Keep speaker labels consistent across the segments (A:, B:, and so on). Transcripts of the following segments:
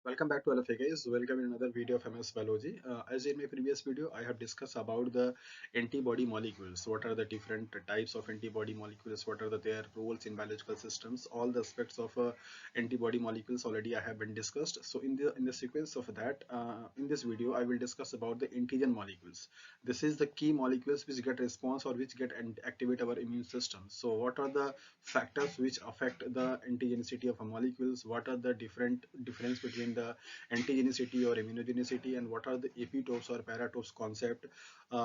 A: Welcome back to all of you guys. Welcome in another video of MS Biology. As in my previous video, I have discussed about the antibody molecules. What are the different types of antibody molecules? What are their roles in biological systems? All the aspects of antibody molecules already I have been discussed. So in the sequence of that, in this video, I will discuss about the antigen molecules. This is the key molecules which get response or which get and activate our immune system. So what are the factors which affect the antigenicity of a molecules? What are the difference between the antigenicity or immunogenicity, and what are the epitopes or paratopes concept?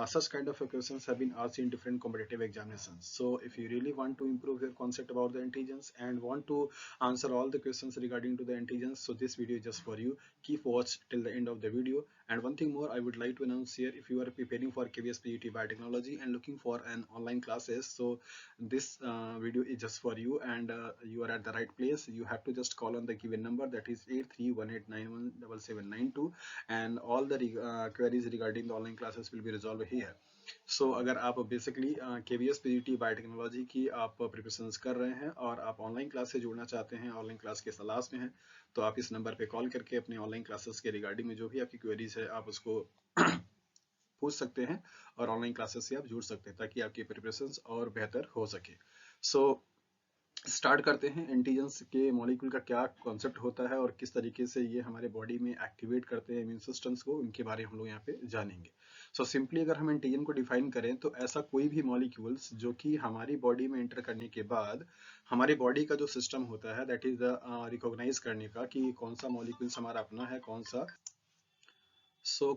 A: Such kind of questions have been asked in different competitive examinations. So if you really want to improve your concept about the antigens and want to answer all the questions regarding to the antigens, so this video is just for you. Keep watch till the end of the video. And one thing more I would like to announce here: if you are preparing for KVS PGT Biotechnology and looking for an online classes, so this video is just for you, and you are at the right place. You have to just call on the given number, that is 8318917792, and all the queries regarding the online classes will be resolved here. So अगर आप basically KVS PGT biotechnology की आप preparations कर रहे हैं और आप online class से जुड़ना चाहते हैं, ऑनलाइन क्लास के तलाश में हैं, तो आप इस नंबर पे कॉल करके अपने ऑनलाइन क्लासेस के रिगार्डिंग में जो भी आपकी क्वेरीज है आप उसको पूछ सकते हैं और ऑनलाइन क्लासेस से आप जुड़ सकते हैं ताकि आपकी प्रिपरेशंस और बेहतर हो सके। सो स्टार्ट करते हैं। एंटीजेंस के मॉलिक्यूल का क्या कॉन्सेप्ट होता है और किस तरीके से ये हमारे बॉडी में एक्टिवेट करते हैं इम्यून सिस्टम्स को, इनके बारे में हम लोग यहाँ पे जानेंगे। सो सिंपली अगर हम एंटीजन को डिफाइन करें तो ऐसा कोई भी मॉलिक्यूल्स जो कि हमारी बॉडी में एंटर करने के बाद हमारी बॉडी का जो सिस्टम होता है दैट इज रिकॉग्नाइज करने का कि कौन सा मॉलिक्यूल्स हमारा अपना है, कौन सा।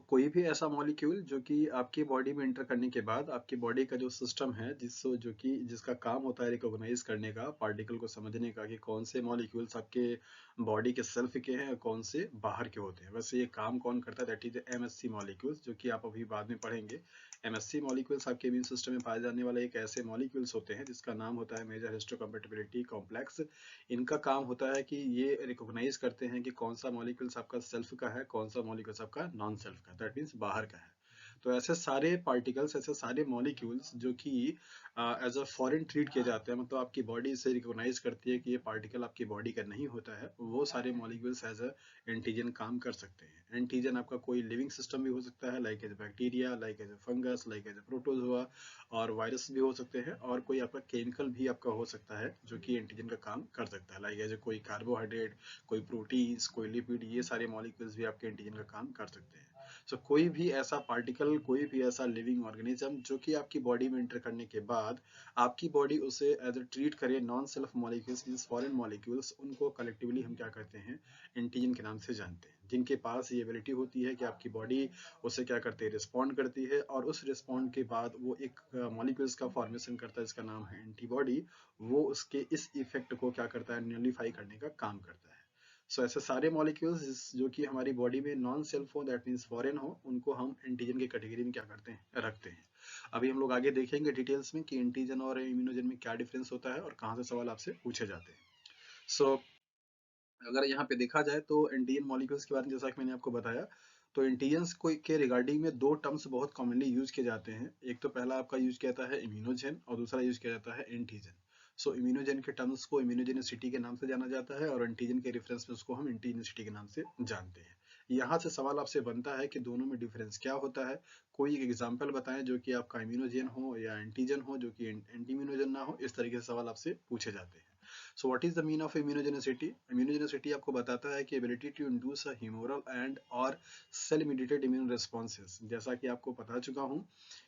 A: कोई भी ऐसा मॉलिक्यूल जो कि आपकी बॉडी में एंटर करने के बाद आपकी बॉडी का जो सिस्टम है जिसका काम होता है रिकॉग्नाइज करने का, पार्टिकल को समझने का कि कौन से मॉलिक्यूल्स आपके बॉडी के सेल्फ के हैं और कौन से बाहर के होते हैं। वैसे ये काम कौन करता है, दैट इज एमएससी मॉलिक्यूल्स, जो कि आप अभी बाद में पढ़ेंगे। एमएससी मॉलिक्यूल्स आपके इम्यून सिस्टम में पाए जाने वाले एक ऐसे मॉलिक्यूल्स होते हैं जिसका नाम होता है मेजर हिस्टोकम्पैटिबिलिटी कॉम्प्लेक्स। इनका काम होता है कि ये रिकॉग्नाइज करते हैं कि कौन सा मॉलिक्यूल्स आपका सेल्फ का है, कौन सा मॉलिक्यूल्स आपका नॉन सेल्फ का, दैट मीन्स बाहर का है। तो ऐसे सारे पार्टिकल्स, ऐसे सारे मॉलिक्यूल्स जो कि एज अ फॉरेन ट्रीट किए जाते हैं, मतलब आपकी बॉडी इसे रिकॉग्नाइज करती है कि ये पार्टिकल आपकी बॉडी का नहीं होता है, वो सारे मॉलिक्यूल्स एज अ एंटीजन काम कर सकते हैं। एंटीजन आपका कोई लिविंग सिस्टम भी हो सकता है, like as bacteria, like as fungus, like as protozoa, और वायरस भी हो सकते हैं, और कोई आपका केमिकल भी आपका हो सकता है जो कि एंटीजन का काम कर सकता है, लाइक एज कोई कार्बोहाइड्रेट, कोई प्रोटीन्स, कोई लिपिड, ये सारे मॉलिक्यूल्स भी आपके एंटीजन का काम कर सकते हैं। कोई भी ऐसा पार्टिकल, कोई भी ऐसा लिविंग ऑर्गेनिज्म जो कि आपकी बॉडी में एंटर करने के बाद आपकी बॉडी उसे एज अ ट्रीट करे non self molecules means foreign molecules, उनको कलेक्टिवली हम क्या करते हैं, एंटीजन के नाम से जानते हैं, जिनके पास ये एबिलिटी होती है कि आपकी बॉडी उसे क्या करती है, रिस्पॉन्ड करती है, और उस रिस्पॉन्ड के बाद वो एक मॉलिक्यूल्स का फॉर्मेशन करता है, इसका नाम है एंटीबॉडी। वो उसके इस इफेक्ट को क्या करता है, न्यूलिफाई करने का काम करता है। ऐसे सारे मॉलिक्यूल्स जो कि हमारी बॉडी में नॉन सेल्फ हो, दैट मीन्स फॉरेन हो, उनको हम एंटीजन की कैटेगरी में क्या करते हैं, रखते हैं। अभी हम लोग आगे देखेंगे डिटेल्स में कि एंटीजन और इम्यूनोजन में क्या डिफरेंस होता है और कहाँ से सवाल आपसे पूछे जाते हैं। सो अगर यहाँ पे देखा जाए तो एंटीजन मॉलिक्यूल्स के बारे में जैसा कि मैंने आपको बताया, तो एंटीजन्स को के रिगार्डिंग में दो टर्म्स बहुत कॉमनली यूज किए जाते हैं। एक तो पहला आपका यूज किया जाता है इम्यूनोजन और दूसरा यूज किया जाता है एंटीजन। इम्यूनोजन के टर्म्स को इम्यूनोजेनिसिटी के नाम से जाना जाता है और एंटीजन के रेफरेंस में उसको हम एंटीजेनिसिटी के नाम से जानते हैं। यहाँ से सवाल आपसे बनता है कि दोनों में डिफरेंस क्या होता है। कोई एक एग्जाम्पल बताएं जो कि आपका इम्यूनोजन हो या एंटीजन हो जो कि एंटी इम्यूनोजन ना हो, इस तरीके से सवाल आपसे पूछे जाते हैं। What is the mean of immunogenicity? Immunogenicity आपको बताता है कि ability to induce a humoral and और सेल मेडिएटेड इम्यून रिस्पॉन्सेस। जैसा कि आपको बता चुका हूँ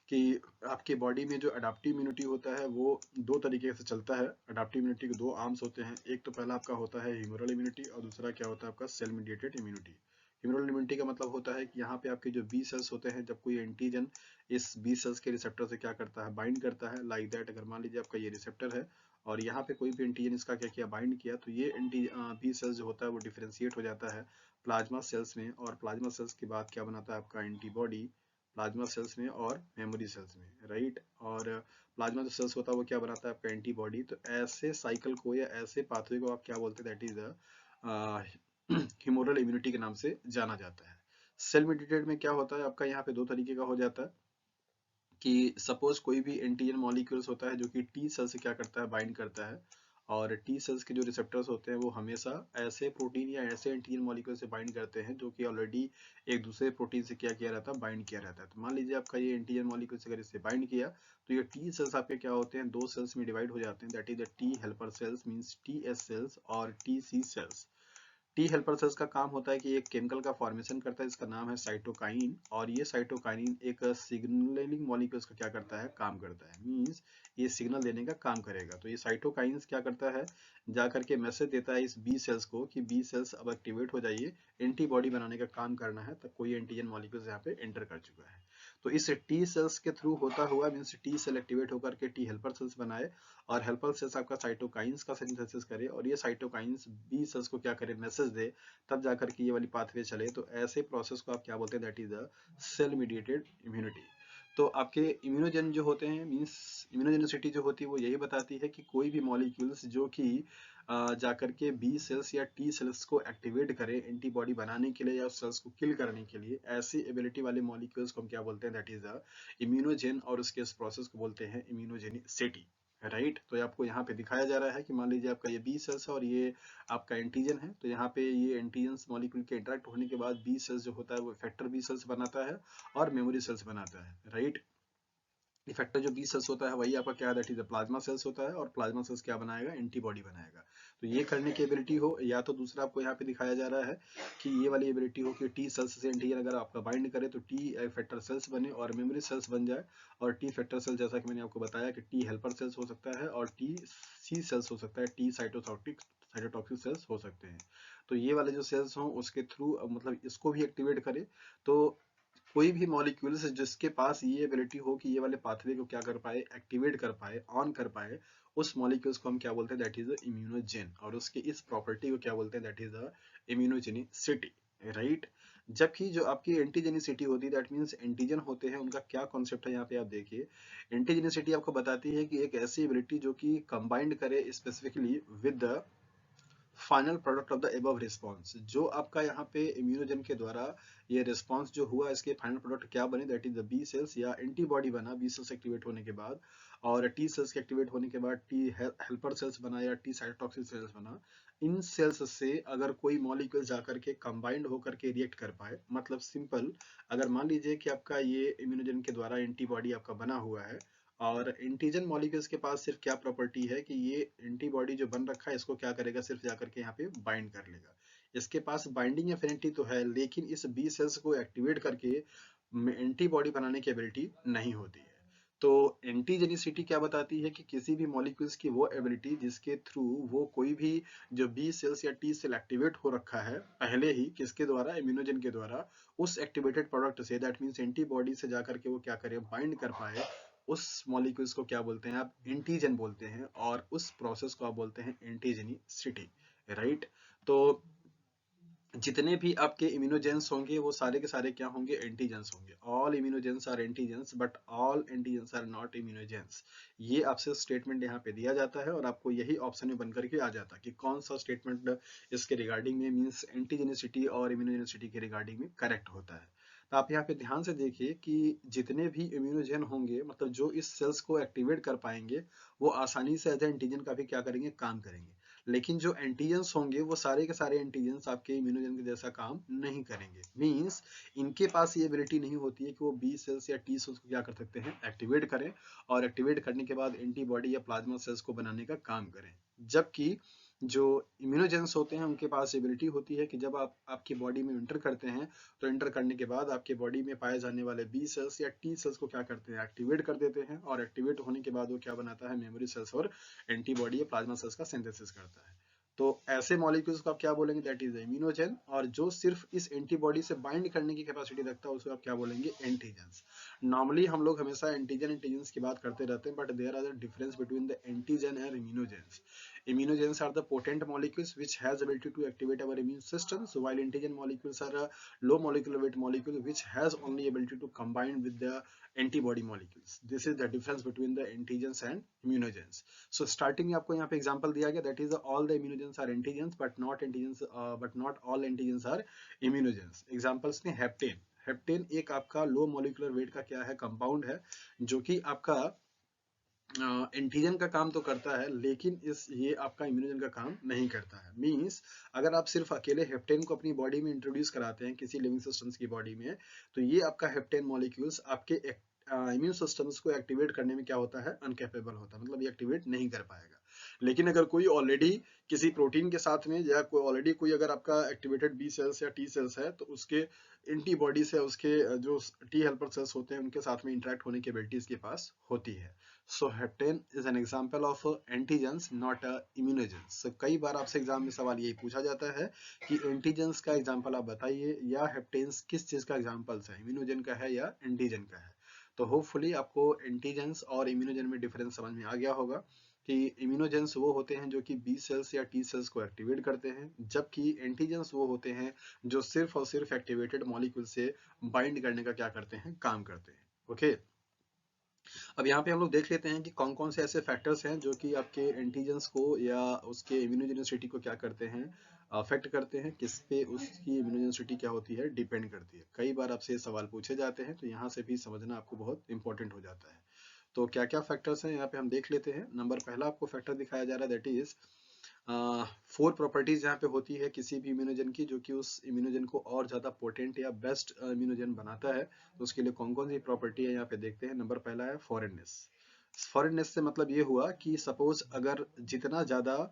A: कि आपके बॉडी में जो अडाप्टिव इम्यूनिटी होता है वो दो तरीके से चलता है। अडाप्टिव इम्यूनिटी के दो आर्म्स होते हैं, एक तो पहला आपका होता है ह्यूमरल इम्यूनिटी और दूसरा क्या होता है आपका cell mediated immunity. Humoral immunity का मतलब होता है कि यहाँ पे आपके जो बी सेल्स होते हैं, जब कोई एंटीजन इस बी सेल्स के रिसेप्टर से क्या करता है, बाइंड करता है, लाइक दैट अगर मान लीजिए आपका ये रिसेप्टर है और यहाँ पे कोई भी एंटीजन इसका क्या किया, बाइंड किया, तो ये बी सेल्स जो होता है वो डिफरेंशिएट हो जाता है प्लाज्मा सेल्स में, और प्लाज्मा सेल्स के बाद क्या बनाता है आपका एंटीबॉडी प्लाज्मा सेल्स में और मेमोरी सेल्स में, राइट। और प्लाज्मा जो सेल्स होता है वो क्या बनाता है आपका एंटीबॉडी। तो ऐसे साइकिल को या ऐसे पाथवे को आप क्या बोलते हैं, that is the humoral immunity के नाम से जाना जाता है। सेल मेडिएटेड में क्या होता है आपका, यहाँ पे दो तरीके का हो जाता है कि सपोज कोई भी एंटीजन मॉलिक्यूल्स होता है जो कि टी सेल से क्या करता है, बाइंड करता है, और टी सेल्स के जो रिसेप्टर्स होते हैं वो हमेशा ऐसे प्रोटीन या ऐसे एंटीजन मॉलिक्यूल से बाइंड करते हैं जो कि ऑलरेडी एक दूसरे प्रोटीन से क्या किया रहता है, बाइंड किया रहता है। तो मान लीजिए आपका ये एंटीजन मॉलिक्यूल से अगर इससे बाइंड किया तो ये टी सेल्स आपके क्या होते हैं, दो सेल्स में डिवाइड हो जाते हैं, that is the T helper cells means T S cells और T C cells. T helper cells का काम होता है कि एक केमिकल का फॉर्मेशन करता है, इसका नाम है साइटोकाइन, और ये साइटोकाइन एक सिग्नलिंग मॉलिक्यूल्स का क्या करता है, काम करता है, मींस ये सिग्नल देने का काम करेगा। तो ये साइटोकाइंस क्या करता है, जा करके मैसेज देता है इस बी सेल्स को कि बी सेल्स अब एक्टिवेट हो जाइए, एंटीबॉडी बनाने का काम करना है, तब कोई एंटीजन मॉलिक्यूल्स यहाँ पे एंटर कर चुका है। तो इस टी सेल्स के थ्रू होता हुआ मीन्स टी सेल एक्टिवेट होकर के टी हेल्पर सेल्स बनाए, और हेल्पर सेल्स आपका साइटोकाइंस का सिंथेसिस करे, और ये साइटोकाइंस बी सेल्स को क्या करे, मैसेज दे, तब जाकर के ये वाली पाथवे चले। तो ऐसे प्रोसेस को आप क्या बोलते हैं, that is the cell mediated immunity. तो आपके इम्यूनोजन जो होते हैं मींस इम्यूनोजेनिसिटी जो होती है वो यही बताती है कि कोई भी मॉलिक्यूल्स जो कि जाकर के बी सेल्स या टी सेल्स को एक्टिवेट करे एंटीबॉडी बनाने के लिए या सेल्स को किल करने के लिए, ऐसी एबिलिटी वाले मॉलिक्यूल्स को हम क्या बोलते हैं, दैट इज द इम्यूनोजेन, और उसके इस प्रोसेस को बोलते हैं इम्यूनोजेनिसिटी। राइट, तो आपको यहाँ पे दिखाया जा रहा है कि मान लीजिए आपका ये बी सेल्स है और ये आपका एंटीजन है, तो यहाँ पे ये एंटीजन मॉलिक्यूल के इंटरेक्ट होने के बाद बी सेल्स जो होता है वो इफेक्टर बी सेल्स बनाता है और मेमोरी सेल्स बनाता है। राइट, इफेक्टर जो बी सेल्स होता है वही आपका क्या है, दैट इज प्लाज्मा सेल्स होता है, और प्लाज्मा सेल्स क्या बनाएगा, एंटीबॉडी बनाएगा। तो ये करने की एबिलिटी हो, या तो दूसरा आपको यहाँ पे दिखाया जा रहा है कि ये वाली एबिलिटी हो कि टी सेल्स से एंटीजन अगर आपका बाइंड करे तो टी इफेक्टर सेल्स बने और मेमोरी सेल्स बन जाए, और टी इफेक्टर सेल जैसा कि मैंने आपको बताया कि टी हेल्पर सेल्स हो सकता है और टी सी सेल्स हो सकता है, टी साइटोटॉक्सिक सेल्स हो सकते हैं। तो ये वाले जो सेल्स हों उसके थ्रू मतलब इसको भी एक्टिवेट करे, तो कोई भी मॉलिक्यूल्स जिसके पास ये एबिलिटी हो कि ये वाले पाथवे को क्या कर पाए, एक्टिवेट कर पाए, ऑन कर पाए, उस मॉलिक्यूल्स को हम क्या बोलते हैं, दैट इज इम्यूनोजेन, और उसकी इस प्रॉपर्टी को क्या बोलते हैं, दैट इज इम्यूनोजेनिसिटी। राइट, जबकि जो आपकी एंटीजेनिसिटी होती है, दैट मींस एंटीजन होते हैं उनका क्या कॉन्सेप्ट है, यहाँ पे आप देखिए एंटीजेनिसिटी आपको बताती है कि एक ऐसी एबिलिटी जो कि कंबाइंड करे specifically with the final product of the above response. जो आपका यहाँ पे इम्यूनोजन के द्वारा ये रिस्पॉन्स जो हुआ इसके फाइनल प्रोडक्ट क्या बने, that is the B cells या एंटीबॉडी बना बी सेल्स एक्टिवेट होने के बाद, और टी सेल्स के एक्टिवेट होने के बाद टी हेल्पर सेल्स बना या टी साइटोटॉक्सिक सेल्स बना। इन सेल्स से अगर कोई मॉलिक्यूल जाकर के कंबाइंड होकर के रिएक्ट कर पाए, मतलब सिंपल, अगर मान लीजिए कि आपका ये इम्यूनोजन के द्वारा एंटीबॉडी आपका बना हुआ है, और एंटीजन मॉलिक्यूल्स के पास सिर्फ क्या प्रॉपर्टी है कि ये एंटीबॉडी जो बन रखा है इसको क्या करेगा, सिर्फ जाकर के यहाँ पे बाइंड कर लेगा। इसके पास बाइंडिंग एफिनिटी तो है, लेकिन इस बी सेल्स को एक्टिवेट करके एंटीबॉडी बनाने की एबिलिटी नहीं होती है। तो एंटीजेनिसिटी क्या बताती है कि किसी भी मॉलिक्यूल्स की वो एबिलिटी जिसके थ्रू वो कोई भी जो बी सेल्स या टी सेल एक्टिवेट हो रखा है पहले ही किसके द्वारा, इम्यूनोजन के द्वारा, उस एक्टिवेटेड प्रोडक्ट से, दैट मींस एंटीबॉडी से जाकर के वो क्या करे, बाइंड कर पाए, उस मॉलिक्यूल्स को क्या बोलते हैं, आप एंटीजन बोलते हैं, और उस प्रोसेस को आप बोलते हैं एंटीजेनिसिटी। राइट, तो जितने भी आपके इम्यूनोजेंस होंगे वो सारे के सारे क्या होंगे, एंटीजेंस होंगे। All immunogens are antigens but all antigens are not immunogens. ये आपसे स्टेटमेंट यहाँ पे दिया जाता है और आपको यही ऑप्शन में बनकर के आ जाता है कि कौन सा स्टेटमेंट इसके रिगार्डिंग में मींस एंटीजेनिसिटी और इम्यूनोजेनिसिटी के रिगार्डिंग में करेक्ट होता है। तो आप यहाँ पे ध्यान से देखिए कि जितने भी इम्यूनोजेन होंगे, मतलब जो इस सेल्स को एक्टिवेट कर पाएंगे, वो आसानी से एज एंटीजन का भी क्या करेंगे, काम करेंगे। लेकिन जो एंटीजेंस होंगे वो सारे के सारे एंटीजेंस आपके इम्यूनोजन के जैसा काम नहीं करेंगे, मींस इनके पास ये एबिलिटी नहीं होती है कि वो बी सेल्स या टी सेल्स को क्या कर सकते हैं, एक्टिवेट करें, और एक्टिवेट करने के बाद एंटीबॉडी या प्लाज्मा सेल्स को बनाने का काम करें। जबकि जो इम्यूनोजेंस होते हैं उनके पास एबिलिटी होती है कि जब आप आपकी बॉडी में इंटर करते हैं तो इंटर करने के बाद आपके बॉडी में पाए जाने वाले बी सेल्स या टी सेल्स को क्या करते हैं, एक्टिवेट कर देते हैं, और एक्टिवेट होने के बाद वो क्या बनाता है, मेमोरी सेल्स और एंटीबॉडी या प्लाज्मा सेल्स का सिंथेसिस करता है। तो ऐसे मॉलिक्यूल्स को आप क्या बोलेंगे, दैट इज इम्यूनोजेन, और जो सिर्फ इस एंटीबॉडी से बाइंड करने की कैपेसिटी रखता है उसको आप क्या बोलेंगे, एंटीजेंस। नॉर्मली हम लोग हमेशा एंटीजेंस की बात करते रहते हैं, but there are the difference between the antigen and immunogens. Immunogens are the potent molecules which has ability to activate our immune systems, while antigen molecules are a low molecular weight molecule which has only ability to combine with the antibody molecules. This is the difference between the antigens and immunogens. So starting में आपको यहाँ पे example दिया गया, that is all the immunogens are antigens but not all antigens are immunogens. Examples में heptane, heptane एक आपका low molecular weight का क्या है, कंपाउंड है, जो कि आपका एंटीजन का काम तो करता है, लेकिन ये आपका इम्यूनोजन का काम नहीं करता है। मींस अगर आप सिर्फ अकेले हेप्टेन को अपनी बॉडी में इंट्रोड्यूस कराते हैं किसी लिविंग सिस्टम्स की बॉडी में, तो ये आपका हेप्टेन मॉलिक्यूल्स आपके इम्यून सिस्टम्स को एक्टिवेट करने में क्या होता है, अनकेपेबल होता है, मतलब ये एक्टिवेट नहीं कर पाएगा। लेकिन अगर कोई ऑलरेडी किसी प्रोटीन के साथ में, या कोई ऑलरेडी कोई अगर आपका एक्टिवेटेड बी सेल्स या टी सेल्स है, तो उसके एंटीबॉडी से उसके जो टी हेल्पर सेल्स होते हैं उनके साथ में इंटरेक्ट होने की एबिलिटी इसके पास होती है। So hapten is an example of antigens not immunogens. So कई बार आपसे एग्जाम में सवाल यही पूछा जाता है कि एंटीजेंस का एग्जांपल आप बताइए, या हेप्टेन्स किस चीज का एग्जांपल्स है, इम्यूनोजन का है या एंटीजन का है। तो होपफुली आपको एंटीजेंस और इम्यूनोजन में डिफरेंस समझ में आ गया होगा कि इम्यूनोजेंस वो होते हैं जो कि बी सेल्स या टी सेल्स को एक्टिवेट करते हैं, जबकि एंटीजेंस वो होते हैं जो सिर्फ और सिर्फ एक्टिवेटेड मॉलिक्यूल से बाइंड करने का क्या करते हैं, काम करते हैं। ओके, अब यहाँ पे हम लोग देख लेते हैं कि कौन कौन से ऐसे फैक्टर्स हैं जो कि आपके एंटीजेंस को या उसके इम्यूनोजेनिसिटी को क्या करते हैं, अफेक्ट करते हैं, किस पे उसकी इम्यूनोजेनिसिटी क्या होती है, डिपेंड करती है। कई बार आपसे ये सवाल पूछे जाते हैं, तो यहाँ से भी समझना आपको बहुत इंपॉर्टेंट हो जाता है। तो क्या क्या फैक्टर्स हैं यहाँ पे हम देख लेते हैं। नंबर पहला आपको फैक्टर दिखाया जा रहा है, दैट इज 4 प्रॉपर्टीज यहाँ पे होती है किसी भी इम्यूनोजन की, जो कि उस इम्यूनोजन को और ज्यादा पोटेंट या बेस्ट इम्यूनोजन बनाता है। तो उसके लिए कौन कौन सी प्रॉपर्टी है यहाँ पे देखते हैं। नंबर पहला है फॉरेननेस। फॉरेननेस से मतलब ये हुआ कि सपोज अगर जितना ज्यादा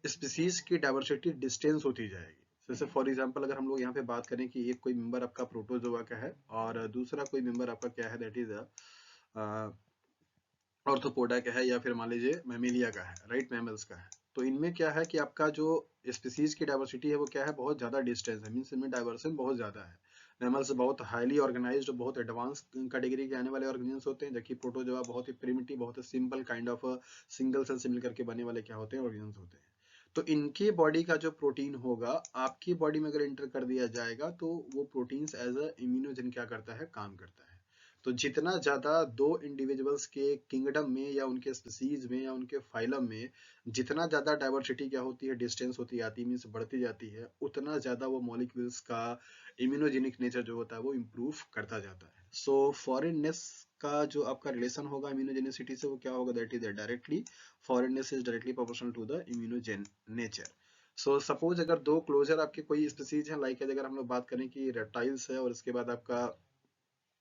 A: स्पीसीज की डाइवर्सिटी डिस्टेंस होती जाएगी, जैसे फॉर एग्जांपल अगर हम लोग यहाँ पे बात करें कि एक कोई मेंबर आपका प्रोटोजोआ का है और दूसरा कोई मेंबर आपका क्या है, दैट इज ऑर्थोपोडा का है, या फिर मान लीजिए मैमेलिया का है, राइट, मैमल्स का है। तो इनमें क्या है कि आपका जो स्पीसीज की डाइवर्सिटी है वो क्या है, बहुत ज्यादा डिस्टेंस है, मींस इनमें डाइवर्सन बहुत ज्यादा है। मैमल्स बहुत हाईली ऑर्गेनाइज्ड, बहुत एडवांस कैटेगरी के आने वाले ऑर्गेनिजम्स होते हैं, जबकि प्रोटोजोआ बहुत ही प्रिमिटिव, बहुत ही simple kind of single cell से मिलकर के बने वाले क्या होते हैं, ऑर्गेनिजम्स होते हैं। तो इनकी बॉडी का जो प्रोटीन होगा आपकी बॉडी में अगर एंटर कर दिया जाएगा, तो वो प्रोटीन्स एज अ इम्यूनोजन क्या करता है, काम करता है। तो जितना ज्यादा दो इंडिविजुअल्स के किंगडम में या उनके स्पीसीज में या उनके फाइलम में जितना ज्यादा डाइवर्सिटी क्या होती है, डिस्टेंस होती जाती है, मीन्स बढ़ती जाती है, उतना ज्यादा वो मॉलिक्यूल्स का इम्यूनोजेनिक नेचर जो होता है वो इम्प्रूव करता जाता है। सो फॉरेननेस का जो आपका रिलेशन होगा इम्यूनोजेनिसिटी से, वो क्या होगा, that is directly, foreignness is directly proportional to the immunogen nature. So suppose अगर दो क्लोजर आपके कोई स्पीसीज है, लाइक अगर हम लोग बात करें कि रेप्टाइल्स है और इसके बाद आपका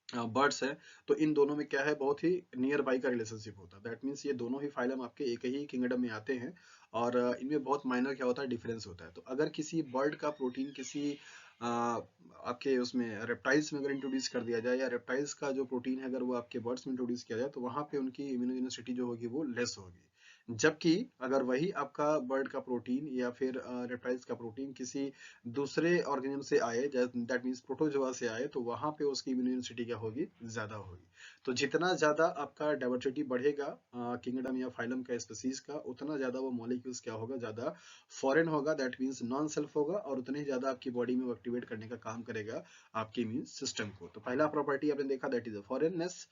A: बर्ड्स है, तो इन दोनों में क्या है, बहुत ही नियर बाई का रिलेशनशिप होता है। दैट मीन्स ये दोनों ही फाइलम आपके एक ही किंगडम में आते हैं, और इनमें बहुत माइनर क्या होता है, डिफरेंस होता है। तो अगर किसी बर्ड का प्रोटीन किसी आपके उसमें रेप्टाइल्स में अगर इंट्रोड्यूस कर दिया जाए, या रेप्टाइल्स का जो प्रोटीन है अगर वो आपके बर्ड्स में इंट्रोड्यूस किया जाए, तो वहां पे उनकी इम्यूनोजेनिसिटी जो होगी वो लेस होगी। जबकि अगर वही आपका बर्ड का प्रोटीन या फिर रेप्टाइल्स का प्रोटीन किसी दूसरे ऑर्गेनिज्म से आए, दैट मीन्स प्रोटोजोआ से आए, तो वहां पे उसकी इम्यूनिसिटी क्या होगी, ज्यादा होगी। तो जितना ज्यादा आपका डाइवर्सिटी बढ़ेगा किंगडम या फाइलम का, स्पीसीज का, उतना ज्यादा वो मॉलिक्यूल्स क्या होगा, ज्यादा फॉरेन होगा, दैट मीन्स नॉन सेल्फ होगा, और उतने ही ज्यादा आपकी बॉडी में वो एक्टिवेट करने का काम करेगा आपके इम्यून सिस्टम को। तो पहला प्रॉपर्टी आपने देखा, दैट इज फॉरेननेस।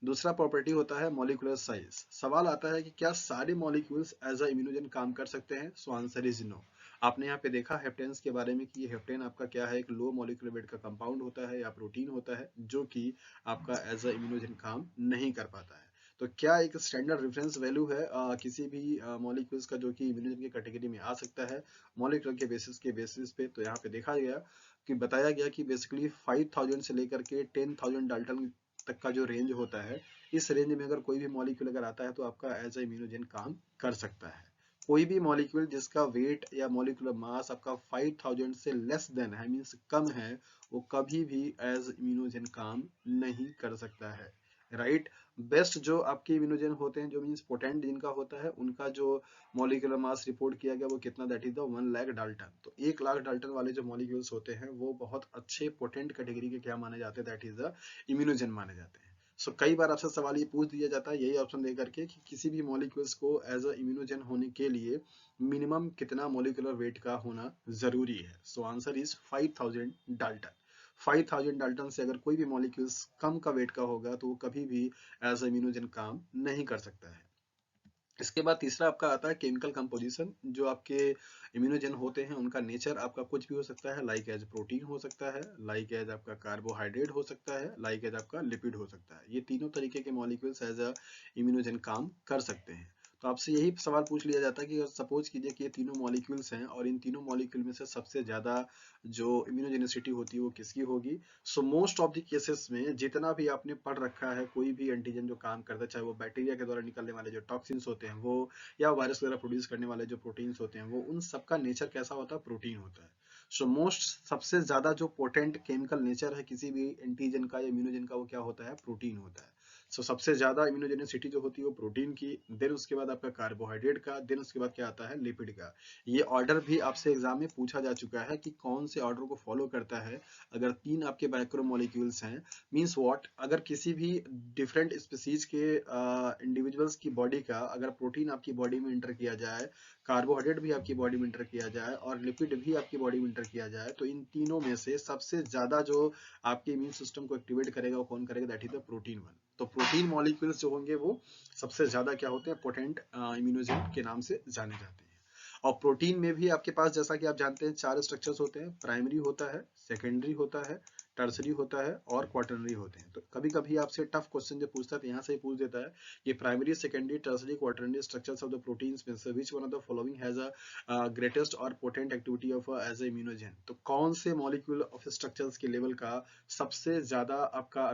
A: दूसरा प्रॉपर्टी होता है मॉलिक्यूलर साइज। सवाल आता है कि क्या सारे मॉलिक्यूल्स एज अ इम्यूनोजन काम कर सकते हैं, सो आंसर इज नो। आपने यहाँ पे देखा हेप्टेन्स के बारे में कि हेप्टेन आपका क्या है, एक लो मॉलिक्यूलर वेट का कंपाउंड होता है या प्रोटीन होता है, जो कि आपका एज अ इम्यूनोजन काम नहीं कर पाता है। तो क्या एक स्टैंडर्ड रेफरेंस वैल्यू है किसी भी मॉलिक्यूल्स का जो कि इम्यूनोजन की कैटेगरी में आ सकता है मॉलिक्यूलर के बेसिस पे? तो यहाँ पे देखा गया कि बताया गया कि बेसिकली 5000 से लेकर के 10,000 डाल्टन तक का जो रेंज होता है, इस रेंज में अगर कोई भी मॉलिक्यूल अगर आता है तो आपका एज अ इम्यूनोजन काम कर सकता है। कोई भी मॉलिक्यूल जिसका वेट या मॉलिक्यूलर मास आपका 5000 से लेस देन है, मीन्स कम है, वो कभी भी एज इम्यूनोजन काम नहीं कर सकता है, राइट। बेस्ट जो आपके इम्यूनोजन होते हैं, जो मीन्स पोटेंट जिनका होता है, उनका जो मॉलिक्यूलर मास रिपोर्ट किया गया वो कितना, that is the 1 lakh Dalton. तो 1 लाख डाल्टन वाले जो मॉलिक्यूल्स होते हैं वो बहुत अच्छे पोटेंट कैटेगरी के क्या माने जाते हैं, दैट इज द इम्यूनोजन माने जाते हैं। सो कई बार आपसे सवाल ये पूछ दिया जाता है यही ऑप्शन दे करके कि किसी भी मॉलिक्यूल्स को एज अ इम्यूनोजन होने के लिए मिनिमम कितना मॉलिक्यूलर वेट का होना जरूरी है। So answer is 5000 Dalton. 5000 Dalton से अगर कोई भी मॉलिक्यूल्स कम का वेट का होगा तो वो कभी भी एज अ इम्यूनोजन काम नहीं कर सकता है। इसके बाद तीसरा आपका आता है केमिकल कंपोजिशन। जो आपके इम्यूनोजेन होते हैं उनका नेचर आपका कुछ भी हो सकता है, लाइक एज प्रोटीन हो सकता है, लाइक एज आपका कार्बोहाइड्रेट हो सकता है, लाइक एज आपका लिपिड हो सकता है। ये तीनों तरीके के मॉलिक्यूल्स एज अ इम्यूनोजेन काम कर सकते हैं। तो आपसे यही सवाल पूछ लिया जाता है कि सपोज कीजिए कि ये तीनों मॉलिक्यूल्स हैं और इन तीनों मॉलिक्यूल में से सबसे ज्यादा जो इम्यूनोजेनिसिटी होती है वो किसकी होगी। So most of the cases में जितना भी आपने पढ़ रखा है, कोई भी एंटीजन जो काम करता है, चाहे वो बैक्टीरिया के द्वारा निकलने वाले जो टॉक्सिन्स होते हैं वो, या वायरस वगैरह प्रोड्यूस करने वाले जो प्रोटीन्स होते हैं वो, उन सबका नेचर कैसा होता है, प्रोटीन होता है। सो मोस्ट सबसे ज्यादा जो पोटेंट केमिकल नेचर है किसी भी एंटीजन का या इम्यूनोजन का वो क्या होता है, प्रोटीन होता है। सो सबसे ज्यादा इम्यूनोजेनिसिटी जो होती है वो प्रोटीन की, देन उसके बाद आपका कार्बोहाइड्रेट का, देन उसके बाद क्या आता है, लिपिड का। ये ऑर्डर भी आपसे एग्जाम में पूछा जा चुका है कि कौन से ऑर्डर को फॉलो करता है। अगर तीन आपके मैक्रोमोलेक्यूल्स हैं, मींस व्हाट, अगर किसी भी डिफरेंट स्पीसीज के इंडिविजुअल्स की बॉडी का अगर प्रोटीन आपकी बॉडी में इंटर किया जाए, कार्बोहाइड्रेट भी आपकी बॉडी में इंटर किया जाए और लिपिड भी आपकी बॉडी में इंटर किया जाए, तो इन तीनों में से सबसे ज्यादा जो आपके इम्यून सिस्टम को एक्टिवेट करेगा वो कौन करेगा, that is the protein one. तो प्रोटीन मॉलिक्यूल्स जो होंगे वो सबसे ज्यादा क्या होते हैं, पोटेंट इम्यूनोजेन के नाम से जाने जाते हैं। और प्रोटीन में भी आपके पास जैसा कि आप जानते हैं चार स्ट्रक्चर्स होते हैं, प्राइमरी होता है, सेकेंडरी होता है, टर्सरी होता है और क्वाटरनरी होते हैं। तो कभी कभी आपसे टफ क्वेश्चन जो पूछता है तो यहाँ से ही पूछ देता है ये primary, secondary, tertiary, quaternary structures of the proteins में से which one of the following has a greatest और potent activity of as a immunogen. तो कौन से मॉलिक्यूल ऑफ स्ट्रक्चर्स के लेवल का सबसे ज्यादा आपका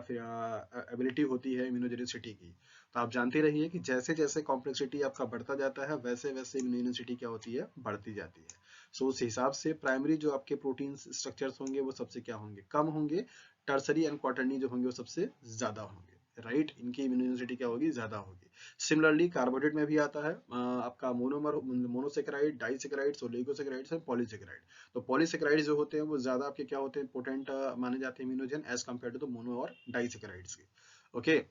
A: एबिलिटी होती है इम्यूनोजेनिसिटी की। तो आप जानते रहिए कि जैसे जैसे कॉम्प्लेक्सिटी आपका बढ़ता जाता है वैसे वैसे इम्यूनोजेनिसिटी क्या होती है, बढ़ती जाती है। सो उस हिसाब से प्राइमरी जो आपके प्रोटीन स्ट्रक्चर्स होंगे वो सबसे क्या होंगे, कम होंगे। टर्सरी एंड क्वाटरनरी जो होंगे वो सबसे ज्यादा होंगे। राइट, इनकी इम्यूनोजेनिसिटी क्या होगी, ज्यादा होगी। सिमिलरली कार्बोहाइड्रेट में भी आता है आपका मोनोमर, मोनोसेकेराइड, डाइसेकेराइड्स, ओलिगोसेकेराइड्स और पॉलीसेकेराइड। तो पॉलीसेकेराइड जो होते हैं वो ज्यादा आपके क्या होते हैं, पोटेंट माने जाते हैं immunogen as compare to mono और डाइसेकेराइड्स के। ओके,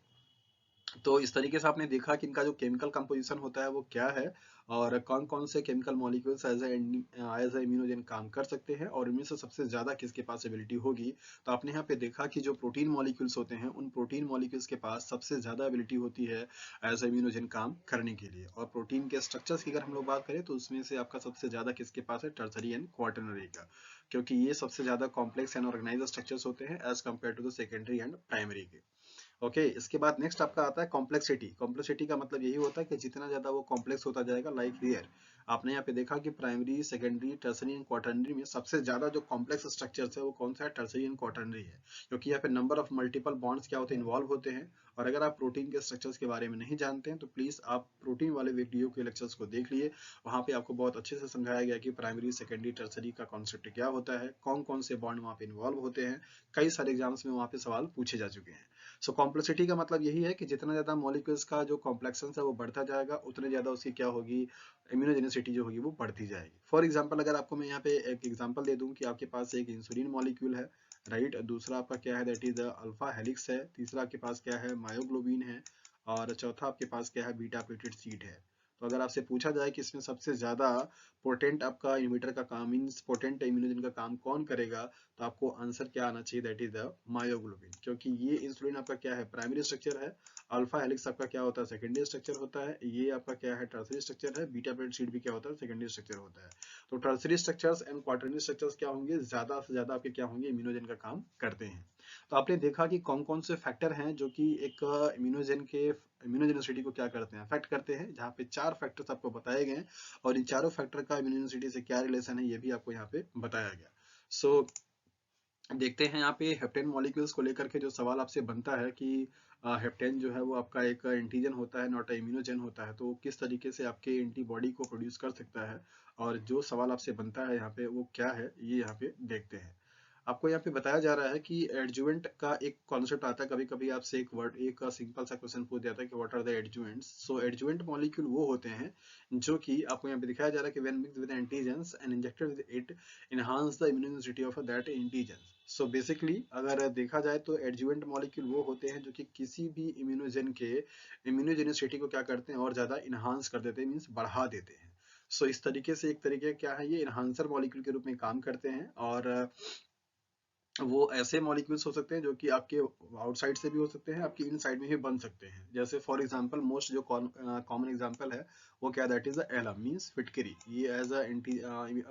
A: तो इस तरीके से आपने देखा कि इनका जो केमिकल कंपोजिशन होता है वो क्या है और कौन कौन से chemical molecules as a immunogen काम कर सकते हैं और इनमें से सबसे ज्यादा किसके पास एबिलिटी होगी। तो आपने यहाँ पे देखा कि जो प्रोटीन मॉलिक्यूल्स होते हैं उन प्रोटीन मॉलिक्यूल्स के पास सबसे ज्यादा एबिलिटी होती है एज ए इम्यूनोजन काम करने के लिए। और प्रोटीन के स्ट्रक्चर्स की अगर हम लोग बात करें तो उसमें से आपका सबसे ज्यादा किसके पास है, टर्सरी एंड क्वाटरनरी का, क्योंकि ये सबसे ज्यादा कॉम्प्लेक्स एंड ऑर्गेनाइज्ड स्ट्रक्चर्स होते हैं as compare to the secondary and primary के। ओके, इसके बाद नेक्स्ट आपका आता है कॉम्प्लेक्सिटी। कॉम्प्लेक्सिटी का मतलब यही होता है कि जितना ज्यादा वो कॉम्प्लेक्स होता जाएगा, लाइक हियर आपने यहाँ पे देखा कि primary, secondary, tertiary and quaternary में सबसे ज्यादा जो कॉम्प्लेक्स स्ट्रक्चर्स है वो कौन सा है, टर्सरी एंड क्वाटरनरी है, क्योंकि यहाँ पे नंबर ऑफ मल्टीपल बॉन्ड्स क्या होते हैं, इन्वॉल्व होते हैं। और अगर आप प्रोटीन के स्ट्रक्चर्स के बारे में नहीं जानते हैं तो प्लीज आप प्रोटीन वाले वीडियो के लेक्चर्स को देख लिए, वहाँ पे आपको बहुत अच्छे से समझाया गया कि प्राइमरी, सेकेंडरी, टर्सरी का कॉन्सेप्ट क्या होता है, कौन कौन से बॉन्ड वहाँ पे इन्वॉल्व होते हैं। कई सारे एग्जाम्स में वहाँ पे सवाल पूछे जा चुके हैं। सो कॉम्प्लेक्सिटी का मतलब यही है कि जितना ज्यादा मॉलिक्यूल्स का जो कॉम्प्लेक्शन है वो बढ़ता जाएगा उतने ज्यादा उसकी क्या होगी, इम्यूनोजेनिसिटी जो होगी वो बढ़ती जाएगी। फॉर एग्जांपल अगर आपको मैं यहाँ पे एक एग्जांपल दे दूं कि आपके पास एक इंसुलिन मॉलिक्यूल है, राइट, दूसरा आपका क्या है, दैट इज अल्फा हेलिक्स है, तीसरा आपके पास क्या है, मायोग्लोबिन है, और चौथा आपके पास क्या है, बीटा प्लेटेड सीट है। तो अगर आपसे पूछा जाए कि इसमें सबसे ज्यादा पोटेंट आपका इन्हिबिटर का काम, मींस पोटेंट इम्यूनोजन का काम कौन करेगा, तो आपको आंसर क्या आना चाहिए, दैट इज द मायोग्लोबिन, क्योंकि ये इंसुलिन आपका क्या है, प्राइमरी स्ट्रक्चर है, अल्फा हेलिक्स आपका क्या होता है, सेकेंडरी स्ट्रक्चर होता है, ये आपका क्या है, टर्सरी स्ट्रक्चर है, बीटा प्लेटेड सीट भी क्या होता है, सेकेंडरी स्ट्रक्चर होता है। तो tertiary structures and quaternary structures क्या होंगे, ज्यादा से ज्यादा आपके क्या होंगे, इम्यूनोजन का काम करते हैं। तो आपने देखा कि कौन कौन से फैक्टर हैं जो कि एक इम्यूनोजन के इम्यूनोजेनिसिटी को क्या करते हैं, अफेक्ट करते हैं, जहाँ पे चार फैक्टर्स आपको बताए गए हैं और इन चारों फैक्टर का इम्यूनोजेनिसिटी से क्या रिलेशन है ये भी आपको यहाँ पे बताया गया। सो देखते हैं यहाँ पे हेप्टेन मॉलिक्यूल्स को लेकर के जो सवाल आपसे बनता है कि हेप्टेन जो है वो आपका एक एंटीजन होता है, नॉट अ इम्यूनोजन होता है, तो वो किस तरीके से आपके एंटीबॉडी को प्रोड्यूस कर सकता है। और जो सवाल आपसे बनता है यहाँ पे वो क्या है ये यहाँ पे देखते हैं। आपको यहाँ पे बताया जा रहा है कि एडजुवेंट का एक कॉन्सेप्ट आता है, कभी कभी आपसे एक वर्ड, एक सिंपल सा क्वेश्चन पूछ दिया था कि what are the adjuvants. So adjuvant molecule वो होते हैं जो कि आपको यहाँ पे दिखाया जा रहा है कि when mixed with antigens and injected with it enhance the immunocity of that antigen. So basically अगर देखा जाए तो एडजुवेंट मॉलिक्यूल वो होते हैं जो कि किसी भी इम्यूनोजन के इम्यूनोजेनिसिटी को क्या करते हैं और ज्यादा इनहांस कर देते हैं, मीन्स बढ़ा देते हैं। सो इस तरीके से एक तरीके क्या है, ये इनहांसर मॉलिक्यूल के रूप में काम करते हैं। और वो ऐसे मॉलिक्यूल्स हो सकते हैं जो कि आपके आउटसाइड से भी हो सकते हैं, आपके इनसाइड में भी बन सकते हैं। जैसे फॉर एग्जांपल मोस्ट जो कॉमन एग्जांपल है वो क्या, दैट इज एलम मींस फिटकरी। ये एज अ एंटी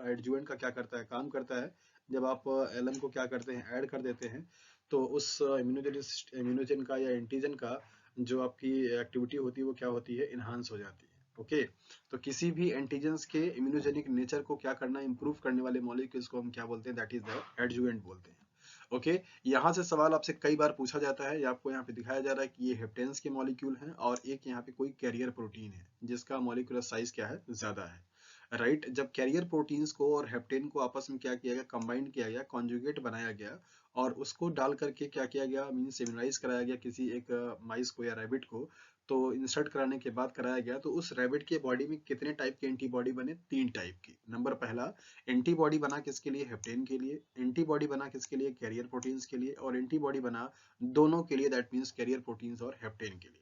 A: एडजुवेंट का क्या करता है, काम करता है। जब आप एलम को क्या करते हैं, ऐड कर देते हैं, तो उस इम्यूनोजन का या एंटीजन का जो आपकी एक्टिविटी होती है वो क्या होती है, इनहांस हो जाती है। ओके, तो किसी भी एंटीजेंस के इम्यूनोजेनिक नेचर को क्या करना, इंप्रूव करने वाले मॉलिक्यूल्स को हम क्या बोलते हैं, दैट इज द एडजुवेंट बोलते हैं। ओके, यहाँ से सवाल आपसे कई बार पूछा जाता है, या आपको यहाँ पे दिखाया जा रहा है कि ये हेप्टेन्स के मॉलिक्यूल हैं और एक यहाँ पे कोई कैरियर प्रोटीन है जिसका मॉलिक्यूलर साइज क्या है, ज्यादा है। राइट, जब कैरियर प्रोटीन्स को और हेप्टेन को आपस में क्या किया गया, कंबाइंड किया गया, कॉन्जुगेट बनाया गया, और उसको डाल करके क्या किया गया, मीन्स इम्यूनाइज कराया गया किसी एक माइस को या रैबिट को। तो इंसर्ट कराने के बाद कराया गया, तो उस रैबिट के बॉडी में कितने टाइप के एंटीबॉडी बने, 3 टाइप की। नंबर पहला, एंटीबॉडी बना किसके लिए, हेप्टेन के लिए। एंटीबॉडी बना किसके लिए, कैरियर प्रोटीन्स के लिए। और एंटीबॉडी बना दोनों के लिए, दैट मीन्स कैरियर प्रोटीन्स और हेप्टेन के लिए।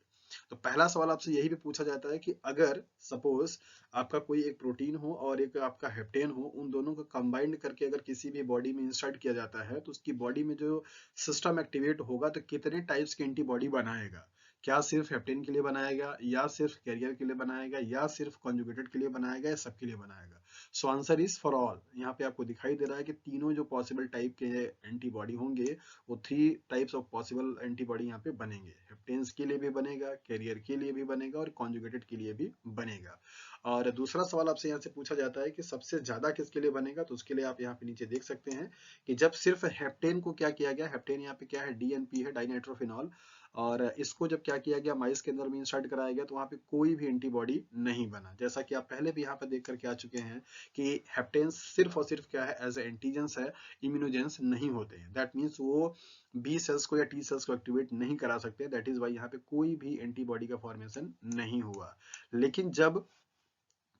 A: तो पहला सवाल आपसे यही भी पूछा जाता है कि अगर सपोज आपका कोई एक प्रोटीन हो और एक आपका हेप्टेन हो, उन दोनों को कंबाइंड करके अगर किसी भी बॉडी में इंसर्ट किया जाता है, तो उसकी बॉडी में जो सिस्टम एक्टिवेट होगा तो कितने टाइप्स की एंटीबॉडी बनाएगा। क्या सिर्फ हेप्टेन के लिए बनाएगा, या सिर्फ कैरियर के लिए बनाएगा, या सिर्फ कॉन्जुगेटेड के लिए बनाएगा, या सबके लिए बनाएगा। So answer is for all. यहाँ पे आपको दिखाई दे रहा है कि तीनों जो पॉसिबल टाइप के एंटीबॉडी होंगे, वो 3 टाइप्स ऑफ पॉसिबल एंटीबॉडी यहाँ पे बनेंगे। हेप्टेन्स के लिए भी बनेगा, कैरियर के लिए भी बनेगा, और कॉन्जुगेटेड के लिए भी बनेगा। और दूसरा सवाल आपसे यहाँ से पूछा जाता है कि सबसे ज्यादा किसके लिए बनेगा, तो उसके लिए आप यहाँ पे नीचे देख सकते हैं कि जब सिर्फ हेप्टेन को क्या किया गया, हेप्टेन यहाँ पे क्या है, डीएनपी है, डाइनाइट्रोफिनॉल, और इसको जब क्या किया गया, माइस के अंदर में इंसर्ट कराया गया, तो वहां पे कोई भी एंटीबॉडी नहीं बना। जैसा कि आप पहले भी यहाँ पे देख करके आ चुके हैं कि हेप्टेन्स सिर्फ और सिर्फ क्या है, एज एंटीजेंस है, इम्यूनोजेंस नहीं होते हैं। दैट मीन्स वो बी सेल्स को या टी सेल्स को एक्टिवेट नहीं करा सकते। दैट इज वाई यहाँ पे कोई भी एंटीबॉडी का फॉर्मेशन नहीं हुआ। लेकिन जब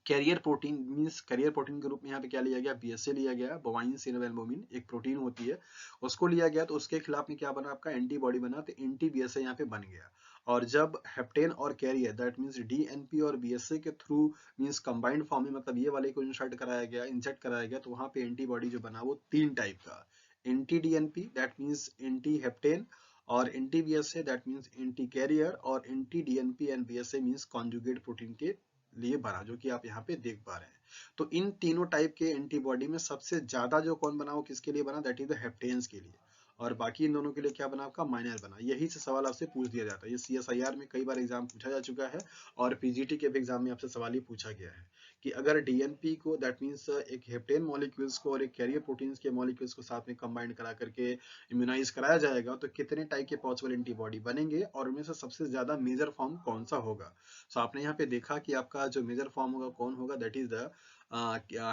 A: carrier protein means carrier protein के रूप में यहाँ पे क्या लिया गया, बीएसए लिया गया, बोवाइन सीरम एल्बुमिन एक प्रोटीन होती है, उसको लिया गया, तो उसके खिलाफ में क्या बना, आपका एंटीबॉडी बना, तो एंटी बीएसए यहाँ पे बन गया। और जब हेप्टेन और कैरियर दैट मींस डीएनपी और बीएसए के थ्रू मींस कंबाइंड फॉर्म में, मतलब ये वाले को इंजेक्ट कराया गया, तो वहां पे एंटीबॉडी जो बना वो 3 टाइप का, anti DNP that means anti hapten, और anti BSA that means anti carrier, और anti DNP and BSA means conjugate protein के लिए बना, जो कि आप यहाँ पे देख पा रहे हैं। तो इन तीनों टाइप के एंटीबॉडी में सबसे ज्यादा जो कौन बना, वो किसके लिए बना, दैट इज द हेप्टेन्स के लिए। और बाकी इन दोनों के लिए क्या बना, आपका माइनर बना। यही से सवाल आपसे पूछ दिया जाता है। ये सीएसआईआर में कई बार एग्जाम पूछा जा चुका है, और पीजीटी के भी एग्जाम में आपसे सवाल ही पूछा गया है कि अगर डीएनपी को दैट मीन्स एक हेप्टेन मॉलिक्यूल्स को और एक कैरियर प्रोटीन्स के मॉलिक्यूल्स को साथ में कंबाइंड करा करके इम्यूनाइज कराया जाएगा, तो कितने टाइप के पॉसिबल एंटीबॉडी बनेंगे, और उनमें से सबसे ज्यादा मेजर फॉर्म कौन सा होगा। सो आपने यहाँ पे देखा कि आपका जो मेजर फॉर्म होगा कौन होगा, that is the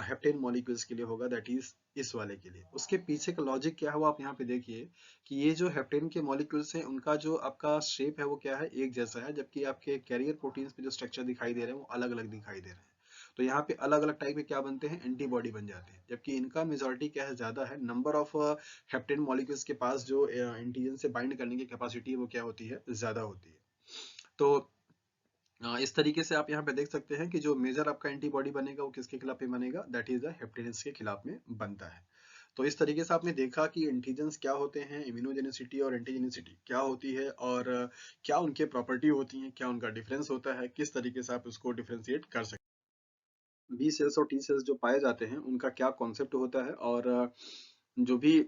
A: heptane molecules के लिए होगा, दैट इज इस वाले के लिए। उसके पीछे का लॉजिक क्या है वो आप यहाँ पे देखिए कि ये जो हेप्टेन के मॉलिक्यूल्स हैं, उनका जो आपका शेप है वो क्या है, एक जैसा है, जबकि आपके कैरियर प्रोटीन्स पे जो स्ट्रक्चर दिखाई दे रहे हैं वो अलग अलग दिखाई दे रहे हैं। तो यहाँ पे अलग अलग टाइप के क्या बनते हैं, एंटीबॉडी बन जाते हैं, जबकि इनका मेजोरिटी क्या है, ज्यादा है। नंबर ऑफ हेप्टेन मॉलिक्यूल्स के पास जो एंटीजन से बाइंड करने की कैपेसिटी है वो क्या होती है, ज्यादा होती है। तो इस तरीके से आप यहाँ पे देख सकते हैं कि जो मेजर आपका एंटीबॉडी बनेगा वो किसके खिलाफ में बनेगा, दैट इज द हेप्टेन्स के खिलाफ में बनता है। तो इस तरीके से आपने देखा कि एंटीजेंस क्या होते हैं, इम्यूनोजेनिसिटी और एंटीजेनिसिटी क्या होती है, और क्या उनके प्रॉपर्टी होती हैं, क्या उनका डिफरेंस होता है, किस तरीके से आप उसको डिफ्रेंशिएट कर सकते हैं। बी सेल्स और टी सेल्स जो पाए जाते हैं उनका क्या कॉन्सेप्ट होता है, और जो भी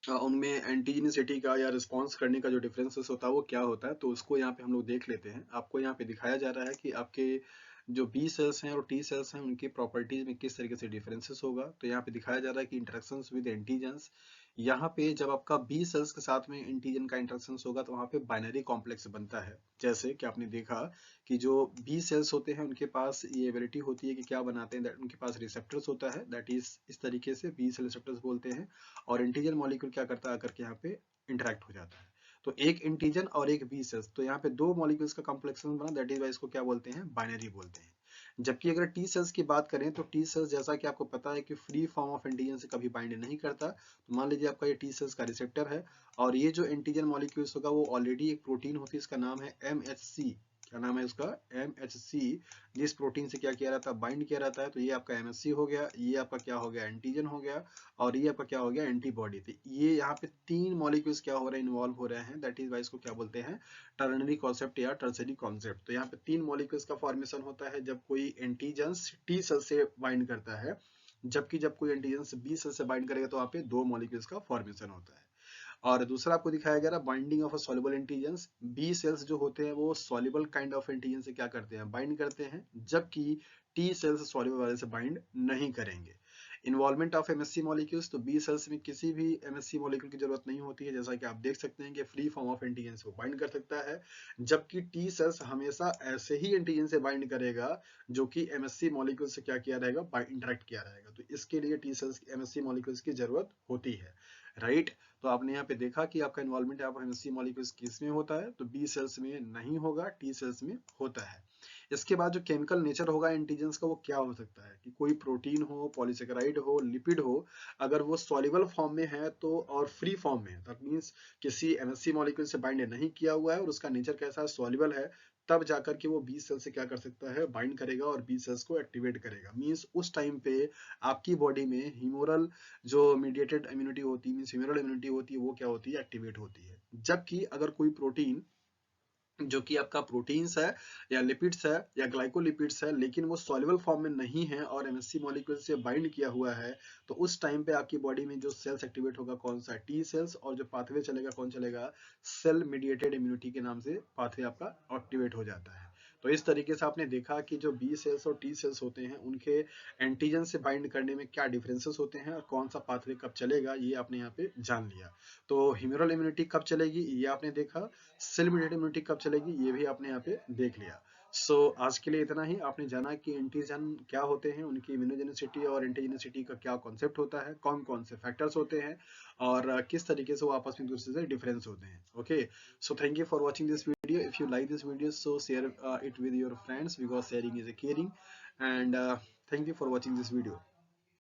A: उनमें एंटीजेनिसिटी का या रिस्पॉन्स करने का जो डिफरेंसेस होता है वो क्या होता है, तो उसको यहाँ पे हम लोग देख लेते हैं। आपको यहाँ पे दिखाया जा रहा है कि आपके जो बी सेल्स हैं और टी सेल्स हैं उनकी प्रॉपर्टीज में किस तरीके से डिफरेंसेस होगा। तो यहाँ पे दिखाया जा रहा है कि इंटरेक्शंस विद एंटीजेंस, यहाँ पे जब आपका बी सेल्स के साथ में एंटीजन का इंटरेक्शंस होगा तो वहाँ पे बाइनरी कॉम्प्लेक्स बनता है। जैसे कि आपने देखा कि जो बी सेल्स होते हैं उनके पास ये एबिलिटी होती है कि क्या बनाते हैं, उनके पास रिसेप्टर्स होता है, दैट इज इस तरीके से बी सेल रिसेप्टर्स बोलते हैं। और एंटीजन मॉलिक्यूल क्या करता है, आकर के यहाँ पे इंटरेक्ट हो जाता है। तो एक एंटीजन और एक बी सेल्स, तो यहाँ पे दो मॉलिक्यूल्स का कॉम्प्लेक्शन बना, दैट इज वाई इसको क्या बोलते हैं, बाइनरी बोलते हैं। जबकि अगर टी सेल्स की बात करें तो टी सेल्स जैसा कि आपको पता है कि फ्री फॉर्म ऑफ एंटीजन से कभी बाइंड नहीं करता। तो मान लीजिए आपका ये टी सेल्स का रिसेप्टर है, और ये जो एंटीजन मॉलिक्यूल्स होगा वो ऑलरेडी एक प्रोटीन होती है, इसका नाम है MHC। क्या नाम है उसका, MHC, जिस प्रोटीन से क्या किया रहता है, बाइंड किया रहता है। तो ये आपका MHC हो गया, ये आपका क्या हो गया, एंटीजन हो गया, और ये आपका क्या हो गया, एंटीबॉडी। तो ये यहाँ पे 3 मॉलिक्यूल्स क्या हो रहे हैं, इन्वॉल्व हो रहे हैं, दैट इज वाई इसको क्या बोलते हैं, टर्नरी कॉन्सेप्ट या टर्सरी कॉन्सेप्ट। तो यहाँ पे 3 मॉलिक्यूल्स का फॉर्मेशन होता है जब कोई एंटीजन टी सेल से बाइंड करता है, जबकि जब कोई एंटीजन बी सेल से बाइंड करेगा तो वहाँ पे 2 मॉलिक्यूल्स का फॉर्मेशन होता है। और दूसरा आपको दिखाया गया binding of soluble antigens. B cells जो होते हैं वो सॉल्युबल काइंड ऑफ एंटीजन से क्या करते हैं, बाइंड करते हैं, जबकि टी सेल्स सॉल्युबल वाले से बाइंड नहीं करेंगे। इन्वॉल्वमेंट ऑफ एमएससी मॉलिक्यूल्स, तो बी सेल्स में किसी भी एमएससी मॉलिक्यूल की जरूरत नहीं होती है, जैसा कि आप देख सकते हैं कि फ्री फॉर्म ऑफ एंटीजन को बाइंड कर सकता है, जबकि टी सेल्स हमेशा ऐसे ही एंटीजन से बाइंड करेगा जो कि एमएससी मॉलिक्यूल से क्या किया रहेगा, इंटरेक्ट किया रहेगा। तो इसके लिए टी सेल्स एमएससी मॉलिक्यूल्स की जरूरत होती है, राइट। तो आपने यहाँ पे देखा कि आपका इन्वॉल्वमेंट ऑफ एमएससी मॉलिक्यूल्स किस में होता है, तो बी सेल्स में नहीं होगा, टी सेल्स में होता है। इसके बाद जो केमिकल नेचर होगा एंटीजेंस का वो क्या हो सकता है कि कोई प्रोटीन हो, पॉलीसेकेराइड हो, लिपिड हो, अगर वो सॉल्युबल फॉर्म में है तो और फ्री फॉर्म में, दैट मींस किसी एमएससी मॉलिक्यूल से बाइंड नहीं किया हुआ है और उसका नेचर कैसा है, सॉल्युबल है, तब जाकर के वो बी सेल से क्या कर सकता है, बाइंड करेगा और बी सेल्स को एक्टिवेट करेगा। मींस उस टाइम पे आपकी बॉडी में ह्यूमोरल जो मीडिएटेड इम्यूनिटी होती है, मींस ह्यूमोरल इम्यूनिटी होती है, वो क्या होती है, एक्टिवेट होती है। जबकि अगर कोई प्रोटीन जो कि आपका प्रोटीन्स है या लिपिड्स है या ग्लाइकोलिपिड्स है, लेकिन वो सॉल्युबल फॉर्म में नहीं है और एमएससी मॉलिक्यूल से बाइंड किया हुआ है, तो उस टाइम पे आपकी बॉडी में जो सेल्स एक्टिवेट होगा कौन सा, टी सेल्स, और जो पाथवे चलेगा कौन चलेगा, सेल मीडिएटेड इम्यूनिटी के नाम से पाथवे आपका एक्टिवेट हो जाता है। तो इस तरीके से आपने देखा कि जो बी सेल्स और टी सेल्स होते हैं उनके एंटीजन से बाइंड करने में क्या डिफरेंसेस होते हैं और कौन सा पाथवे कब चलेगा, ये आपने यहाँ पे जान लिया। तो ह्यूमरल इम्यूनिटी कब चलेगी ये आपने देखा, सेल मीडिएटेड इम्यूनिटी कब चलेगी ये भी आपने यहाँ पे देख लिया। सो आज के लिए इतना ही। आपने जाना कि एंटीजन क्या होते हैं, उनकी इम्यूनोजेनिसिटी और एंटीजेनिसिटी का क्या कॉन्सेप्ट होता है, कौन कौन से फैक्टर्स होते हैं, और किस तरीके से वो आपस में दूसरे से डिफरेंस होते हैं। Okay, so thank you for watching this video. If you like this video so share it with your friends, because sharing is a caring, and thank you for watching this video.